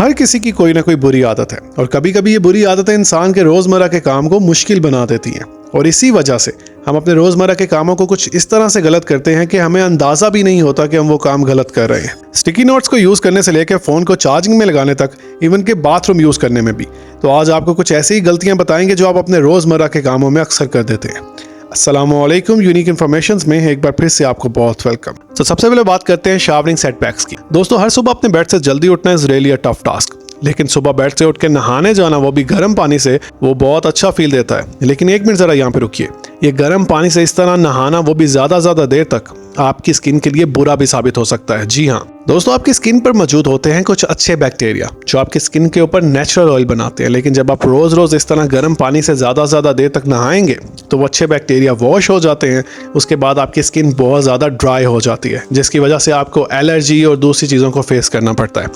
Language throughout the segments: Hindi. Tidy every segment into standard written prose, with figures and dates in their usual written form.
हर किसी की कोई ना कोई बुरी आदत है और कभी कभी ये बुरी आदतें इंसान के रोजमर्रा के काम को मुश्किल बना देती हैं और इसी वजह से हम अपने रोजमर्रा के कामों को कुछ इस तरह से गलत करते हैं कि हमें अंदाजा भी नहीं होता कि हम वो काम गलत कर रहे हैं। स्टिकी नोट्स को यूज करने से लेकर फोन को चार्जिंग में लगाने तक, इवन के बाथरूम यूज करने में भी। तो आज आपको कुछ ऐसी ही गलतियां बताएंगे जो आप अपने रोजमर्रा के कामों में अक्सर कर देते हैं। अस्सलामुअलैकुम, यूनिक इन्फॉर्मेशंस में एक बार फिर से आपको बहुत वेलकम। तो सबसे पहले बात करते हैं शावरिंग सेटबैक्स की। दोस्तों, हर सुबह अपने बेड से जल्दी उठना is really a tough task, लेकिन सुबह बेड से उठ के नहाने जाना, वो भी गर्म पानी से, वो बहुत अच्छा फील देता है। लेकिन एक मिनट जरा यहाँ पे रुकिए, ये गर्म पानी से इस तरह नहाना, वो भी ज्यादा देर तक, आपकी स्किन के लिए बुरा भी साबित हो सकता है। जी हाँ दोस्तों, आपकी स्किन पर मौजूद होते हैं कुछ अच्छे बैक्टीरिया जो आपकी स्किन के ऊपर नेचुरल ऑयल बनाते हैं। लेकिन जब आप रोज रोज इस तरह गर्म पानी से ज्यादा देर तक नहाएंगे तो वो अच्छे बैक्टीरिया वॉश हो जाते हैं। उसके बाद आपकी स्किन बहुत ज्यादा ड्राई हो जाती है, जिसकी वजह से आपको एलर्जी और दूसरी चीजों को फेस करना पड़ता है।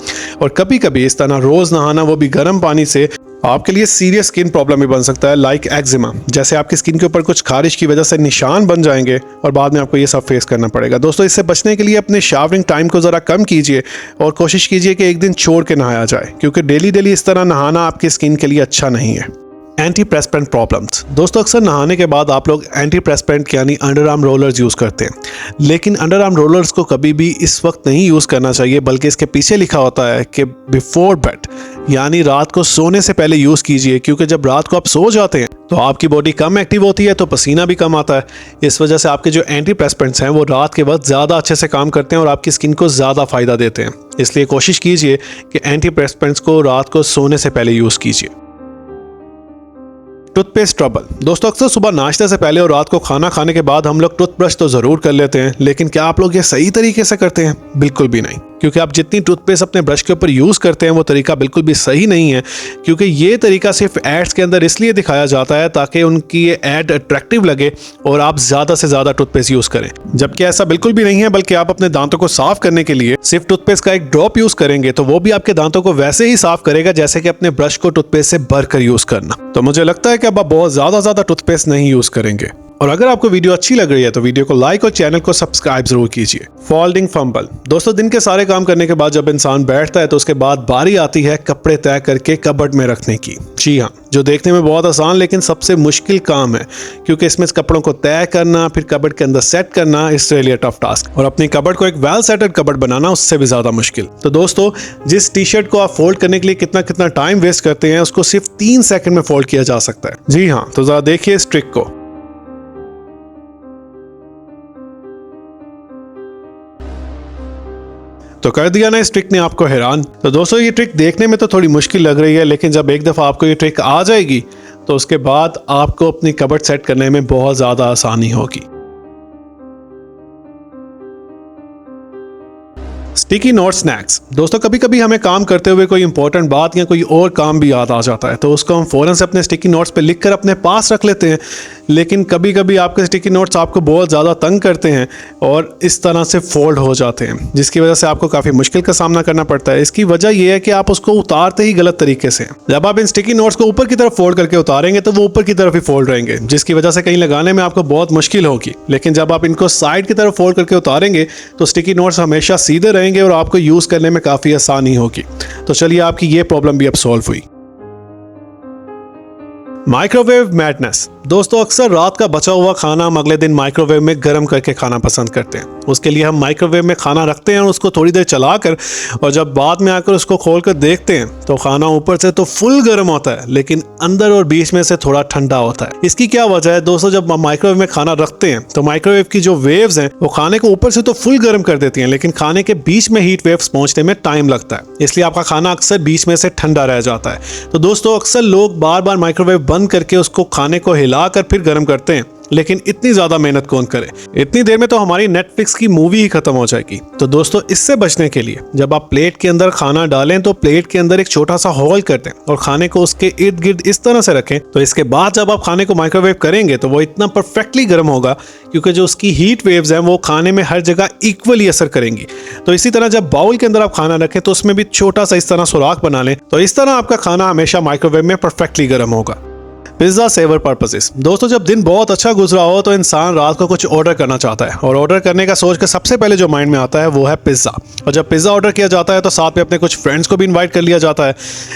और कभी कभी इस तरह रोज नहाना, वो भी गर्म पानी से, आपके लिए सीरियस स्किन प्रॉब्लम भी बन सकता है, लाइक एक्जिमा। जैसे आपकी स्किन के ऊपर कुछ खारिश की वजह से निशान बन जाएंगे और बाद में आपको ये सब फेस करना पड़ेगा। दोस्तों, इससे बचने के लिए अपने शावरिंग टाइम को ज़रा कम कीजिए और कोशिश कीजिए कि एक दिन छोड़ के नहाया जाए, क्योंकि डेली इस तरह नहाना आपकी स्किन के लिए अच्छा नहीं है। एंटीप्रेस्पेंट प्रॉब्लम्स। दोस्तों, अक्सर नहाने के बाद आप लोग एंटीप्रेस्पेंट यानी अंडर आर्म रोलर्स यूज़ करते हैं, लेकिन अंडर आर्म रोलर्स को कभी भी इस वक्त नहीं यूज़ करना चाहिए, बल्कि इसके पीछे लिखा होता है कि बिफोर बेड, यानी रात को सोने से पहले यूज़ कीजिए। क्योंकि जब रात को आप सो जाते हैं तो आपकी बॉडी कम एक्टिव होती है, तो पसीना भी कम आता है। इस वजह से आपके जो एंटीप्रेस्पेंट्स हैं वो रात के वक्त ज़्यादा अच्छे से काम करते हैं और आपकी स्किन को ज़्यादा फ़ायदा देते हैं। इसलिए कोशिश कीजिए कि एंटीप्रेस्पेंट्स को रात को सोने से पहले यूज़ कीजिए। Toothpaste trouble. दोस्तों, अक्सर सुबह नाश्ते से पहले और रात को खाना खाने के बाद हम लोग टूथब्रश तो ज़रूर कर लेते हैं, लेकिन क्या आप लोग ये सही तरीके से करते हैं? बिल्कुल भी नहीं। क्योंकि आप जितनी टूथपेस्ट अपने ब्रश के ऊपर यूज़ करते हैं वो तरीका बिल्कुल भी सही नहीं है। क्योंकि ये तरीका सिर्फ एड्स के अंदर इसलिए दिखाया जाता है ताकि उनकी ये एड अट्रैक्टिव लगे और आप ज़्यादा से ज़्यादा टूथपेस्ट यूज़ करें, जबकि ऐसा बिल्कुल भी नहीं है। बल्कि आप अपने दांतों को साफ करने के लिए सिर्फ टूथपेस्ट का एक ड्रॉप यूज़ करेंगे तो वो भी आपके दांतों को वैसे ही साफ करेगा जैसे कि अपने ब्रश को टूथपेस्ट से भर कर यूज़ करना। तो मुझे लगता है कि अब आप बहुत ज़्यादा टूथपेस्ट नहीं यूज़ करेंगे। और अगर आपको वीडियो अच्छी लग रही है तो वीडियो को लाइक और चैनल को सब्सक्राइब जरूर कीजिए। Folding fumble. दोस्तों, दिन के सारे काम करने के बाद जब इंसान बैठता है तो उसके बाद बारी आती है कपड़े तय करके कबर्ड में रखने की। जी हाँ, जो देखने में बहुत आसान लेकिन सबसे मुश्किल काम है, क्योंकि इसमें कपड़ों को तय करना, फिर कबर्ड के अंदर सेट करना, it's really a tough task. और अपनी कबर्ड को एक वेल सेटेड कबर्ड बनाना उससे भी ज्यादा मुश्किल। तो दोस्तों, जिस टी शर्ट को आप फोल्ड करने के लिए कितना टाइम वेस्ट करते हैं, उसको सिर्फ 3 सेकंड में फोल्ड किया जा सकता है। जी हाँ, तो जरा देखिए इस ट्रिक को। तो कर दिया ना इस ट्रिक ने आपको हैरान। तो दोस्तों, ये ट्रिक देखने में तो थोड़ी मुश्किल लग रही है, लेकिन जब एक दफ़ा आपको ये ट्रिक आ जाएगी तो उसके बाद आपको अपनी कबर्ड सेट करने में बहुत ज़्यादा आसानी होगी। Sticky note snacks. दोस्तों, कभी कभी हमें काम करते हुए कोई इंपॉर्टेंट बात या कोई और काम भी याद आ जाता है, तो उसको हम फ़ौरन से अपने स्टिकी नोट्स पे लिख कर अपने पास रख लेते हैं। लेकिन कभी कभी आपके स्टिकी नोट्स आपको बहुत ज़्यादा तंग करते हैं और इस तरह से फोल्ड हो जाते हैं, जिसकी वजह से आपको काफ़ी मुश्किल का सामना करना पड़ता है। इसकी वजह यह है कि आप उसको उतारते ही गलत तरीके से। जब आप इन स्टिकी नोट्स को ऊपर की तरफ फोल्ड करके उतारेंगे तो वो ऊपर की तरफ ही फोल्ड रहेंगे, जिसकी वजह से कहीं लगाने में आपको बहुत मुश्किल होगी। लेकिन जब आप इनको साइड की तरफ फोल्ड करके उतारेंगे तो स्टिकी नोट्स हमेशा सीधे रहेंगे और आपको यूज़ करने में काफ़ी आसानी होगी। तो चलिए, आपकी ये प्रॉब्लम भी अब सॉल्व हुई। Microwave madness. दोस्तों, अक्सर रात का बचा हुआ खाना हम अगले दिन माइक्रोवेव में गर्म करके खाना पसंद करते हैं। उसके लिए हम माइक्रोवेव में खाना रखते हैं और उसको थोड़ी देर चलाकर, और जब बाद में आकर उसको खोलकर देखते हैं तो खाना ऊपर से तो फुल गर्म होता है, लेकिन अंदर और बीच में से थोड़ा ठंडा होता है। इसकी क्या वजह है? दोस्तों, जब हम माइक्रोवेव में खाना रखते हैं तो माइक्रोवेव की जो वेव्स हैं वो खाने को ऊपर से तो फुल गर्म कर देती हैं, लेकिन खाने के बीच में हीट वेव्स पहुंचने में टाइम लगता है, इसलिए आपका खाना अक्सर बीच में से ठंडा रह जाता है। तो दोस्तों, अक्सर लोग बार बार माइक्रोवेव बंद करके उसको खाने को हिलाकर फिर गर्म करते हैं, लेकिन इतनी ज्यादा मेहनत कौन करे? इतनी देर में तो हमारी नेटफ्लिक्स की मूवी ही खत्म हो जाएगी। तो दोस्तों, इससे बचने के लिए जब आप प्लेट के अंदर खाना डालें तो प्लेट के अंदर एक छोटा सा होल कर दें और खाने को उसके इर्द गिर्द इस तरह से रखें। तो इसके बाद जब आप खाने को माइक्रोवेव करेंगे तो वो इतना परफेक्टली गर्म होगा, क्योंकि जो उसकी हीट वेव्स हैं वो खाने में हर जगह इक्वली असर करेंगी। तो इसी तरह जब बाउल के अंदर आप खाना रखें तो उसमें भी छोटा सा इस तरह सुराख बना लें, तो इस तरह आपका खाना हमेशा माइक्रोवेव में परफेक्टली गर्म होगा। Pizza saver purposes. दोस्तों, जब दिन बहुत अच्छा गुजरा हो तो इंसान रात को कुछ ऑर्डर करना चाहता है, और ऑर्डर करने का सोच के सबसे पहले जो माइंड में आता है वो है पिज्जा। और जब पिज्जा ऑर्डर किया जाता है तो साथ में अपने कुछ फ्रेंड्स को भी इनवाइट कर लिया जाता है।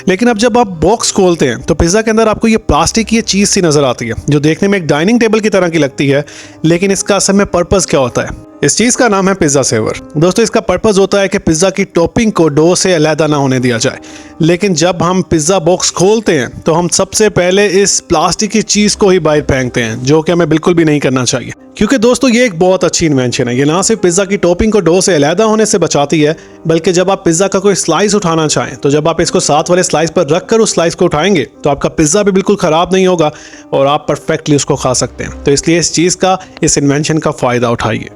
लेकिन अब जब आप बॉक्स खोलते हैं तो पिज्जा के अंदर आपको ये प्लास्टिक की चीज सी नजर आती है, जो देखने में एक डाइनिंग टेबल की तरह की लगती है, लेकिन इसका असल में पर्पस क्या होता है? इस चीज का नाम है पिज्जा सेवर। दोस्तों, इसका पर्पस होता है कि पिज्जा की टॉपिंग को डो से अलग ना होने दिया जाए। लेकिन जब हम पिज्जा बॉक्स खोलते हैं तो हम सबसे पहले इस प्लास्टिक की चीज को ही बाहर फेंकते हैं, जो कि हमें बिल्कुल भी नहीं करना चाहिए। क्योंकि दोस्तों, ये एक बहुत अच्छी इन्वेंशन है। ये ना सिर्फ पिज्जा की टॉपिंग को डो से अलग होने से बचाती है, बल्कि जब आप पिज्जा का कोई स्लाइस उठाना चाहें तो जब आप इसको साथ वाले स्लाइस पर रखकर उस स्लाइस को उठाएंगे तो आपका पिज्जा भी बिल्कुल खराब नहीं होगा और आप परफेक्टली उसको खा सकते हैं। तो इसलिए इस चीज का, इस इन्वेंशन का फायदा उठाइए।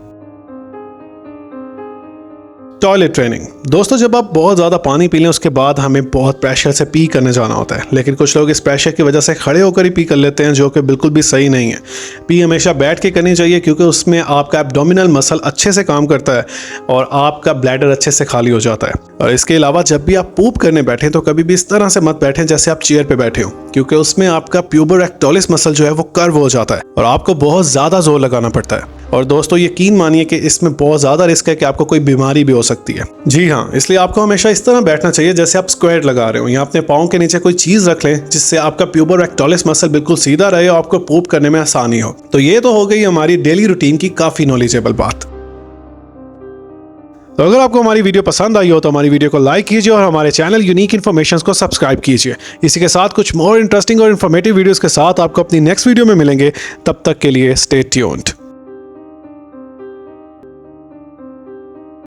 Toilet training. दोस्तों, जब आप बहुत ज़्यादा पानी पी लें उसके बाद हमें बहुत प्रेशर से पी करने जाना होता है, लेकिन कुछ लोग इस प्रेशर की वजह से खड़े होकर ही पी कर लेते हैं, जो कि बिल्कुल भी सही नहीं है। पी हमेशा बैठ के करनी चाहिए, क्योंकि उसमें आपका एब्डोमिनल मसल अच्छे से काम करता है और आपका ब्लैडर अच्छे से खाली हो जाता है। और इसके अलावा जब भी आप पूप करने बैठें तो कभी भी इस तरह से मत बैठें जैसे आप चेयर पर बैठे हो, क्योंकि उसमें आपका प्यूबर रेक्टोलिस मसल जो है वो कर्व हो जाता है और आपको बहुत ज़्यादा जोर लगाना पड़ता है। और दोस्तों, यकीन मानिए कि इसमें बहुत ज़्यादा रिस्क है कि आपको कोई बीमारी भी हो सकती है। जी हाँ, इसलिए आपको हमेशा इस तरह बैठना चाहिए जैसे आप स्क्वाट लगा रहे हो, या अपने पाँव के नीचे कोई चीज़ रख लें जिससे आपका प्यूबर रेक्टोलिस मसल बिल्कुल सीधा रहे और आपको पूप करने में आसानी हो। तो ये तो हो गई हमारी डेली रूटीन की काफ़ी नॉलेजेबल बात। तो अगर आपको हमारी वीडियो पसंद आई हो तो हमारी वीडियो को लाइक कीजिए और हमारे चैनल यूनिक इन्फॉर्मेशन को सब्सक्राइब कीजिए। इसी के साथ कुछ मोर इंटरेस्टिंग और इन्फॉर्मेटिव वीडियोस के साथ आपको अपनी नेक्स्ट वीडियो में मिलेंगे। तब तक के लिए स्टे ट्यून्ड।